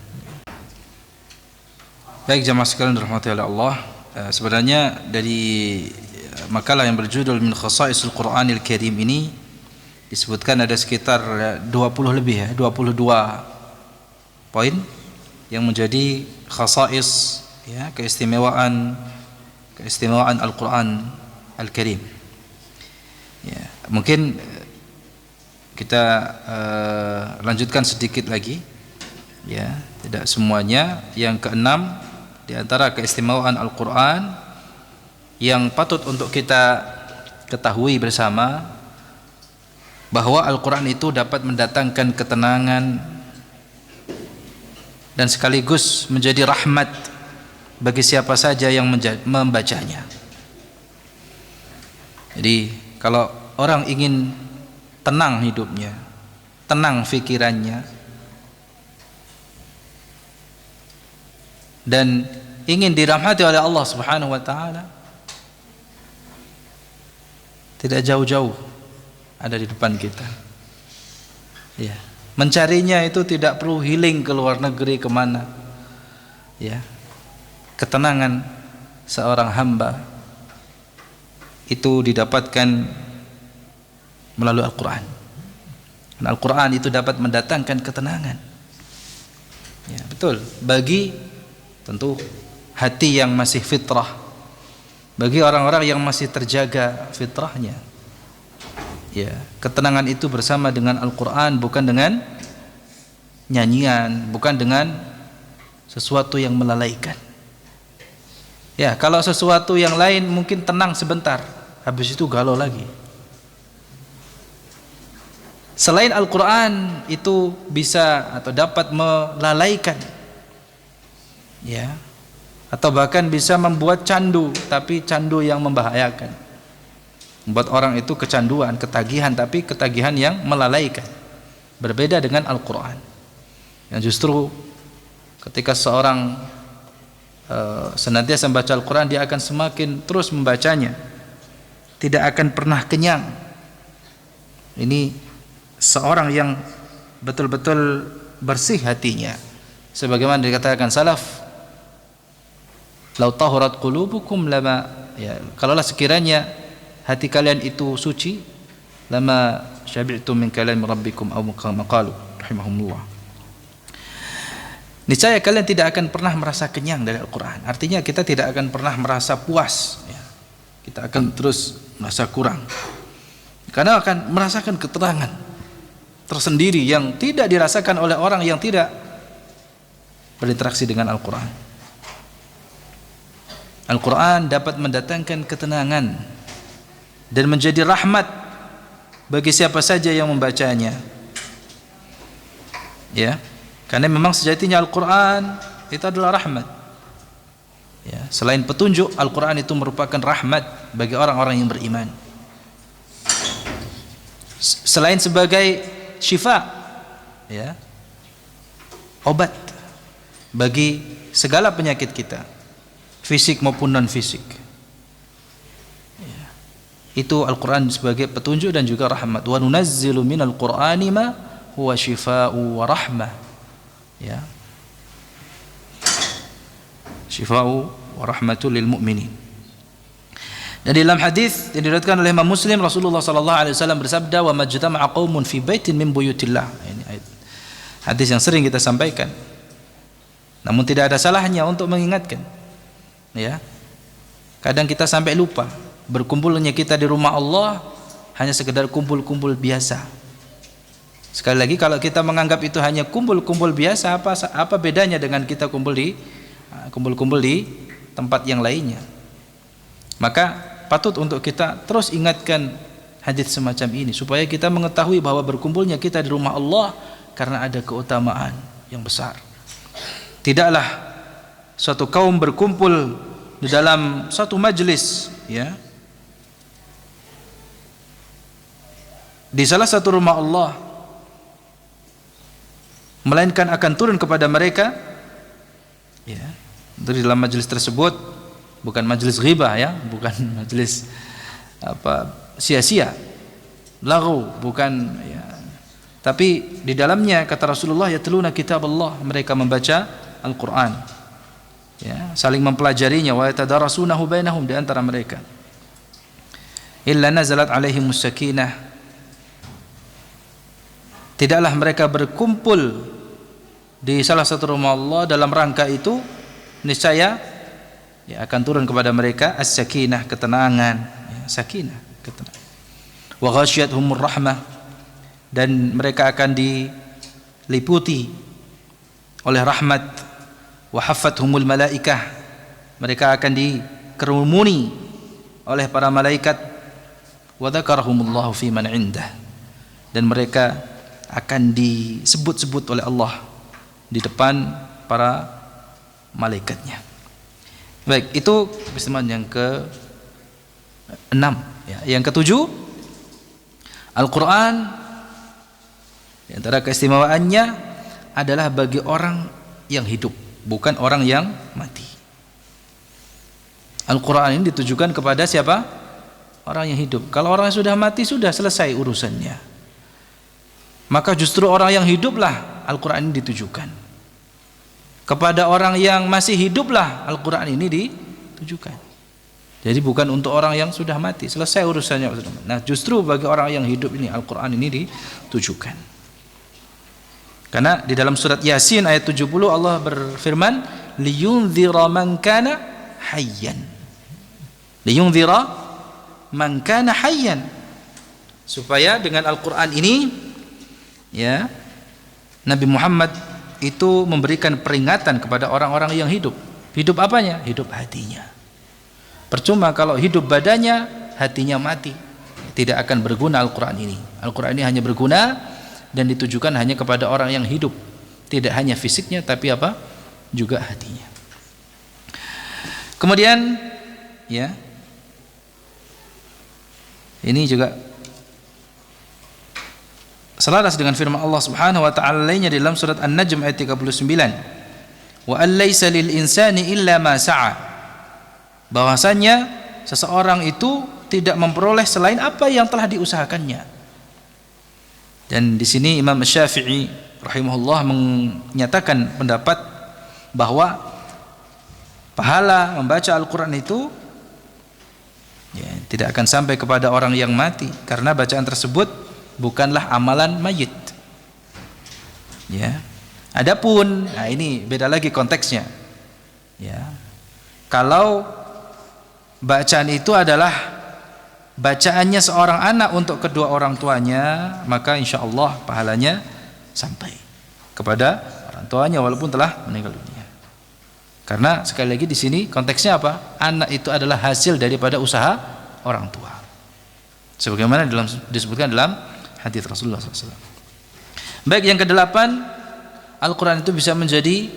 Baik jamaah sekalian dirahmati oleh Allah, sebenarnya dari makalah yang berjudul Min Khasa'isul Qur'anil Karim ini disebutkan ada sekitar 20 lebih ya, 22 poin yang menjadi khasa'is ya, keistimewaan Al-Qur'an Al-Karim. Ya, mungkin kita lanjutkan sedikit lagi ya, tidak semuanya. Yang keenam, di antara keistimewaan Al-Quran yang patut untuk kita ketahui bersama, bahwa Al-Quran itu dapat mendatangkan ketenangan dan sekaligus menjadi rahmat bagi siapa saja yang membacanya. Jadi kalau orang ingin tenang hidupnya, tenang fikirannya, dan ingin dirahmati oleh Allah Subhanahu wa taala, tidak jauh-jauh ada di depan kita. Ya, mencarinya itu tidak perlu healing ke luar negeri kemana. Ya, ketenangan seorang hamba itu didapatkan melalui Al-Quran. Dan Al-Quran itu dapat mendatangkan ketenangan. Ya, betul. Bagi tentu hati yang masih fitrah, bagi orang-orang yang masih terjaga fitrahnya. Ya, ketenangan itu bersama dengan Al-Quran, bukan dengan nyanyian, bukan dengan sesuatu yang melalaikan. Ya, kalau sesuatu yang lain mungkin tenang sebentar, habis itu galau lagi. Selain Al-Quran itu bisa atau dapat melalaikan, ya, atau bahkan bisa membuat candu, tapi candu yang membahayakan. Membuat orang itu kecanduan, ketagihan, tapi ketagihan yang melalaikan. Berbeda dengan Al-Quran, yang justru ketika seorang senantiasa membaca Al-Quran, dia akan semakin terus membacanya, tidak akan pernah kenyang. Ini seorang yang betul-betul bersih hatinya, sebagaimana dikatakan salaf, lau tahurat qulubukum lama, ya, kalaulah sekiranya hati kalian itu suci, lama syabi'tum min kalam rabbikum aw maqalu rahimahumullah. Niscaya kalian tidak akan pernah merasa kenyang dari Al-Quran. Artinya kita tidak akan pernah merasa puas, ya. Kita akan terus merasa kurang, karena akan merasakan keterangan tersendiri yang tidak dirasakan oleh orang yang tidak berinteraksi dengan Al-Quran. Al-Quran dapat mendatangkan ketenangan dan menjadi rahmat bagi siapa saja yang membacanya. Ya, karena memang sejatinya Al-Quran itu adalah rahmat. Ya, selain petunjuk, Al-Quran itu merupakan rahmat bagi orang-orang yang beriman. Selain sebagai syifa, ya, obat bagi segala penyakit kita, fisik maupun non fisik. Ya, itu Al-Quran sebagai petunjuk dan juga rahmat. Wa nunazzilu minal Qur'ani ma huwa shifaa'u wa rahmah. Ya, shifaa'u wa rahmatul lil mu'minin. Dan dalam hadis yang diriwayatkan oleh Imam Muslim, Rasulullah sallallahu alaihi wasallam bersabda, wa majtama'a qaumun fi baitin min buyutillah. Ini hadis yang sering kita sampaikan, namun tidak ada salahnya untuk mengingatkan. Ya, kadang kita sampai lupa, berkumpulnya kita di rumah Allah hanya sekedar kumpul-kumpul biasa. Sekali lagi, kalau kita menganggap itu hanya kumpul-kumpul biasa, apa bedanya dengan kita kumpul-kumpul di tempat yang lainnya? Maka patut untuk kita terus ingatkan hadis semacam ini, supaya kita mengetahui bahwa berkumpulnya kita di rumah Allah karena ada keutamaan yang besar. Tidaklah suatu kaum berkumpul di dalam satu majelis, ya, di salah satu rumah Allah, melainkan akan turun kepada mereka, ya, di dalam majelis tersebut bukan majelis ghibah, ya, bukan majelis sia-sia, lagu, bukan, ya, tapi di dalamnya kata Rasulullah, yatluna kitab Allah, mereka membaca Al-Quran, ya, saling mempelajarinya, wa yatadarasunahu bainahum, di antara mereka. Illa nazalat alaihimus sakinah, tidaklah mereka berkumpul di salah satu rumah Allah dalam rangka itu, niscaya, ya, akan turun kepada mereka as-sakinah, ketenangan, ya, sakinah, ketenangan. Wa ghasyiyatuhumur rahmah, dan mereka akan diliputi oleh rahmat. wa haffathumul malaikah, mereka akan dikerumuni oleh para malaikat, wa dzakarahumullahu fi man indah, dan mereka akan disebut-sebut oleh Allah di depan para malaikatnya. Baik, itu keistimewaan yang ke-6 ya. Yang ke-7, Al-Qur'an di antara keistimewaannya adalah bagi orang yang hidup, bukan orang yang mati. Al-Quran ini ditujukan kepada siapa? Orang yang hidup. Kalau orang yang sudah mati, sudah selesai urusannya. Maka justru orang yang hiduplah Al-Quran ini ditujukan. Kepada orang yang masih hiduplah Al-Quran ini ditujukan. Jadi bukan untuk orang yang sudah mati, selesai urusannya. Nah, justru bagi orang yang hidup ini Al-Quran ini ditujukan. Karena di dalam surat Yasin ayat 70 Allah berfirman, liyunzira man kana hayyan. Liyunzira man kana hayyan. Supaya dengan Al-Qur'an ini ya, Nabi Muhammad itu memberikan peringatan kepada orang-orang yang hidup. Hidup apanya? Hidup hatinya. Percuma kalau hidup badannya, hatinya mati. Tidak akan berguna Al-Qur'an ini. Al-Qur'an ini hanya berguna dan ditujukan hanya kepada orang yang hidup, tidak hanya fisiknya tapi apa? Juga hatinya. Kemudian ya, ini juga selaras dengan firman Allah Subhanahu wa taala lainnya di dalam surat An-Najm ayat 39. Wa allaysa lil insani illa ma sa'a. Bahwasanya seseorang itu tidak memperoleh selain apa yang telah diusahakannya. Dan di sini Imam Syafi'i rahimahullah menyatakan pendapat bahwa pahala membaca Al-Quran itu ya, tidak akan sampai kepada orang yang mati, karena bacaan tersebut bukanlah amalan mayit. Ya. Adapun, nah ini beda lagi konteksnya. Ya. Kalau bacaan itu adalah bacaannya seorang anak untuk kedua orang tuanya, maka insya Allah pahalanya sampai kepada orang tuanya walaupun telah meninggal dunia. Karena sekali lagi di sini konteksnya apa? Anak itu adalah hasil daripada usaha orang tua. Sebagaimana disebutkan dalam hadis Rasulullah SAW. Baik, yang ke-8, Al-Quran itu bisa menjadi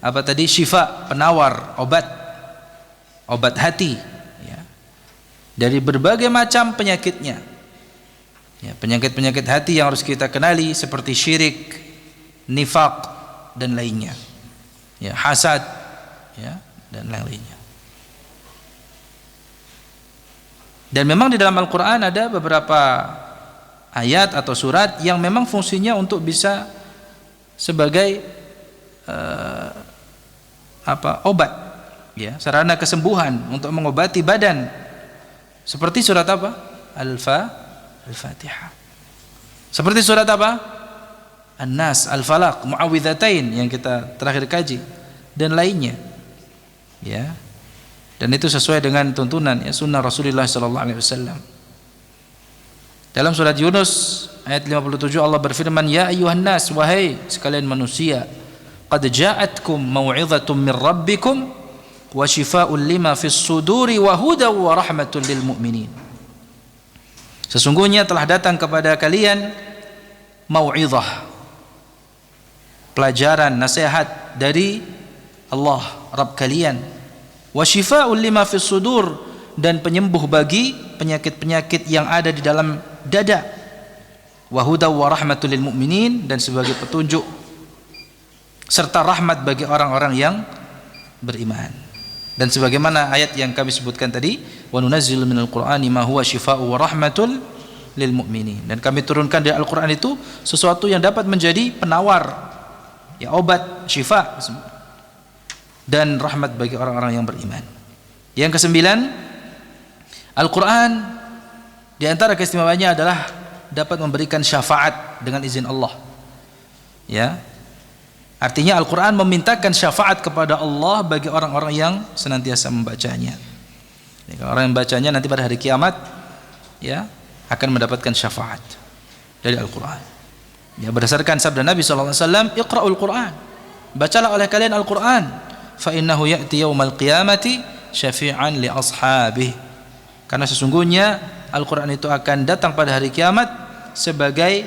apa tadi? Syifa, penawar, obat hati. Dari berbagai macam penyakitnya ya, penyakit-penyakit hati yang harus kita kenali seperti syirik, nifaq dan lainnya ya, hasad ya, dan lain-lainnya. Dan memang di dalam Al-Quran ada beberapa ayat atau surat yang memang fungsinya untuk bisa sebagai obat ya, sarana kesembuhan untuk mengobati badan. Seperti surat apa? Al-Fatihah. Seperti surat apa? An-Nas, Al-Falaq, Mu'awwidhatain yang kita terakhir kaji dan lainnya. Ya. Dan itu sesuai dengan tuntunan ya, sunnah Rasulullah sallallahu alaihi wasallam. Dalam surat Yunus ayat 57 Allah berfirman, ya ayyuhan nas, wahai sekalian manusia, qad ja'atkum mau'izatun min rabbikum wa shifaa'un lima fis suduri wa hudaw wa rahmatul lil mu'minin. Sesungguhnya telah datang kepada kalian mau'izah, pelajaran, nasihat dari Allah Rabb kalian, wa shifaa'un lima fis sudur, dan penyembuh bagi penyakit-penyakit yang ada di dalam dada, wa hudaw wa rahmatul lil mu'minin, dan sebagai petunjuk serta rahmat bagi orang-orang yang beriman. Dan sebagaimana ayat yang kami sebutkan tadi, wa nunazzilu minal qur'ani ma huwa syifaa'u wa rahmatul lil mu'minin, dan kami turunkan dari Al-Qur'an itu sesuatu yang dapat menjadi penawar ya, obat, syifa dan rahmat bagi orang-orang yang beriman. Yang ke-9, Al-Qur'an di antara keistimewaannya adalah dapat memberikan syafaat dengan izin Allah. Ya. Artinya Al-Quran memintakan syafaat kepada Allah bagi orang-orang yang senantiasa membacanya. Orang yang membacanya nanti pada hari kiamat ya, akan mendapatkan syafaat dari Al-Quran. Ya, berdasarkan sabda Nabi SAW, Iqra'ul Quran, bacalah oleh kalian Al-Quran, fa innahu ya'ti yaumal qiyamati syafi'an li ashabihi. Karena sesungguhnya Al-Qur'an itu akan datang pada hari kiamat sebagai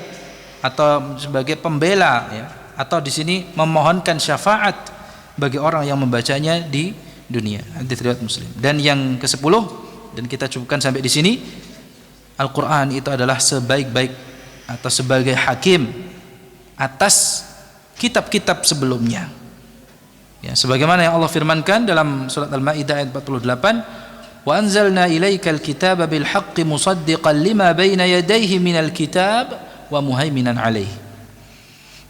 pembela ya, atau di sini memohonkan syafaat bagi orang yang membacanya di dunia. Hadis riwayat Muslim. Dan yang ke-10, dan kita cukupkan sampai di sini, Al-Qur'an itu adalah sebaik-baik atau sebagai hakim atas kitab-kitab sebelumnya. Ya, sebagaimana yang Allah firmankan dalam surat Al-Maidah ayat 48, "Wa anzalna ilaikal kitaba bil haqqi musaddiqan lima baina yadayhi minal kitab wa muhaiminan alaihi."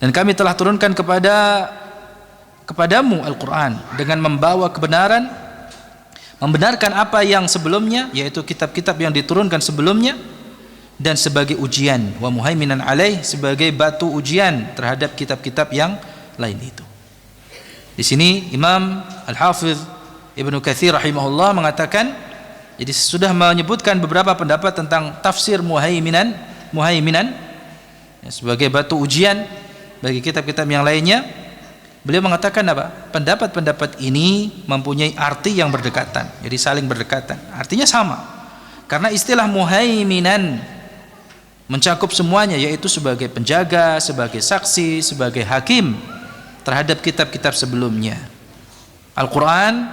Dan kami telah turunkan kepadamu Al-Qur'an dengan membawa kebenaran, membenarkan apa yang sebelumnya, yaitu kitab-kitab yang diturunkan sebelumnya, dan sebagai ujian, wa muhaiminan alaih, sebagai batu ujian terhadap kitab-kitab yang lain itu. Di sini Imam Al-Hafidh Ibnu Katsir rahimahullah mengatakan, jadi sudah menyebutkan beberapa pendapat tentang tafsir muhaiminan ya, sebagai batu ujian bagi kitab-kitab yang lainnya. Beliau mengatakan apa? Pendapat-pendapat ini mempunyai arti yang berdekatan, jadi saling berdekatan, artinya sama. Karena istilah muhaiminan mencakup semuanya, yaitu sebagai penjaga, sebagai saksi, sebagai hakim terhadap kitab-kitab sebelumnya. Al-Quran,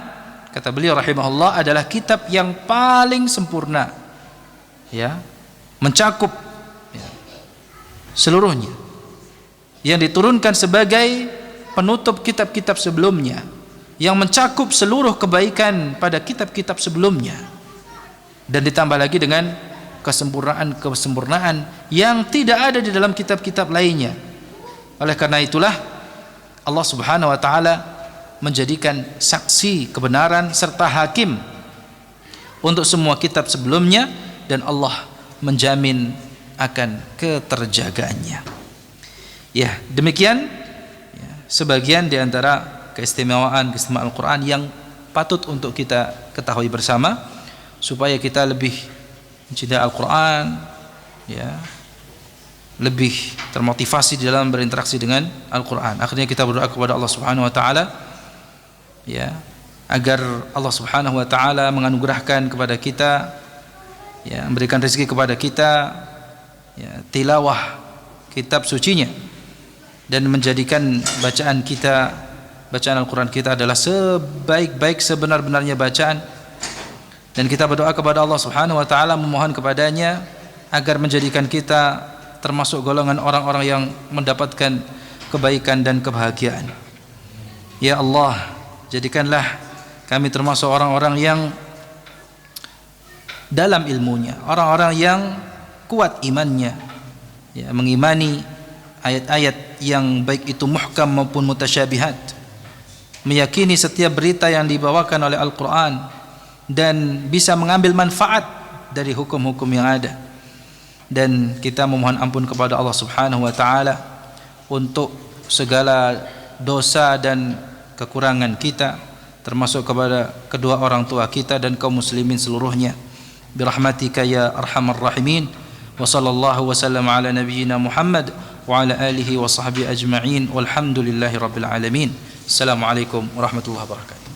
kata beliau rahimahullah, adalah kitab yang paling sempurna ya, mencakup ya, seluruhnya, yang diturunkan sebagai penutup kitab-kitab sebelumnya, yang mencakup seluruh kebaikan pada kitab-kitab sebelumnya, dan ditambah lagi dengan kesempurnaan yang tidak ada di dalam kitab-kitab lainnya. Oleh karena itulah Allah Subhanahu wa taala menjadikan saksi kebenaran serta hakim untuk semua kitab sebelumnya, dan Allah menjamin akan keterjagaannya. Ya, demikian ya, sebagian di antara keistimewaan Al-Qur'an yang patut untuk kita ketahui bersama supaya kita lebih mencintai Al-Quran ya, lebih termotivasi di dalam berinteraksi dengan Al-Quran. Akhirnya kita berdoa kepada Allah Subhanahu wa taala ya, agar Allah Subhanahu wa taala menganugerahkan kepada kita ya, memberikan rezeki kepada kita ya, tilawah kitab sucinya, dan menjadikan bacaan kita, bacaan Al-Quran kita adalah sebaik-baik, sebenar-benarnya bacaan. Dan kita berdoa kepada Allah Subhanahu wa taala, memohon kepadanya agar menjadikan kita termasuk golongan orang-orang yang mendapatkan kebaikan dan kebahagiaan. Ya Allah, jadikanlah kami termasuk orang-orang yang dalam ilmunya, orang-orang yang kuat imannya ya, mengimani ayat-ayat yang baik itu muhkam maupun mutasyabihat, meyakini setiap berita yang dibawakan oleh Al-Quran, dan bisa mengambil manfaat dari hukum-hukum yang ada. Dan kita memohon ampun kepada Allah Subhanahu wa taala untuk segala dosa dan kekurangan kita, termasuk kepada kedua orang tua kita dan kaum muslimin seluruhnya. Birahmatika ya arhamar rahimin. Wa sallallahu wasallam ala nabiyyina Muhammad wa ala alihi wa sahbihi ajma'in. Walhamdulillahi rabbil alamin. Assalamualaikum warahmatullahi wabarakatuh.